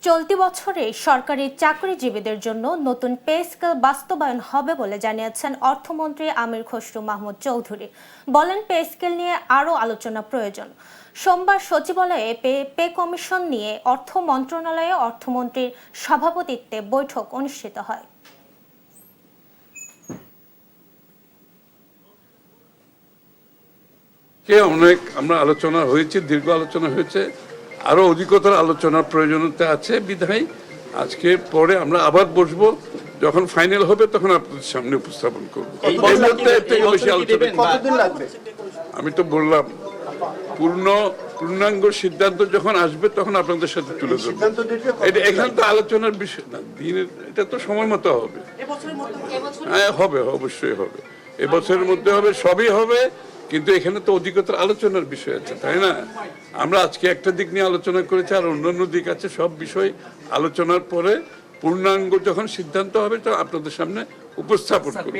চলতি বছরে সরকারি চাকরিজীবীদের জন্য নতুন পে স্কেল বাস্তবায়ন হবে বলে জানিয়েছেন অর্থমন্ত্রী আমির খসরু মাহমুদ চৌধুরী। বলেন, পে স্কেল নিয়ে আরও আলোচনা প্রয়োজন। সোমবার সচিবালয়ে পে কমিশন নিয়ে অর্থ মন্ত্রণালয়ে অর্থমন্ত্রীর সভাপতিত্বে বৈঠক অনুষ্ঠিত হয়। আমরা আলোচনা হয়েছে, দীর্ঘ আলোচনা হয়েছে, আরো অধিকতর আলোচনার প্রয়োজনীয়তা আছে বিধায় আজকে পরে আমরা আবার বসবো, যখন ফাইনাল হবে তখন আপনাদের সামনে উপস্থাপন করবো। আমি তো বললাম পূর্ণাঙ্গ সিদ্ধান্ত যখন আসবে তখন আপনাদের সাথে তুলে ধরবো। এটা এখানে তো আলোচনার বিষয় না, দিনের এটা তো সময় মতো হবে। হ্যাঁ হবে, অবশ্যই হবে, এবছরের মধ্যে হবে, সবই হবে, কিন্তু এখানে তো অধিকতর আলোচনার বিষয় আছে, তাই না? আমরা আজকে একটা দিক নিয়ে আলোচনা করেছি, আর অন্যান্য দিক আছে। সব বিষয় আলোচনার পরে পূর্ণাঙ্গ যখন সিদ্ধান্ত হবে তখন আপনাদের সামনে উপস্থাপন করব।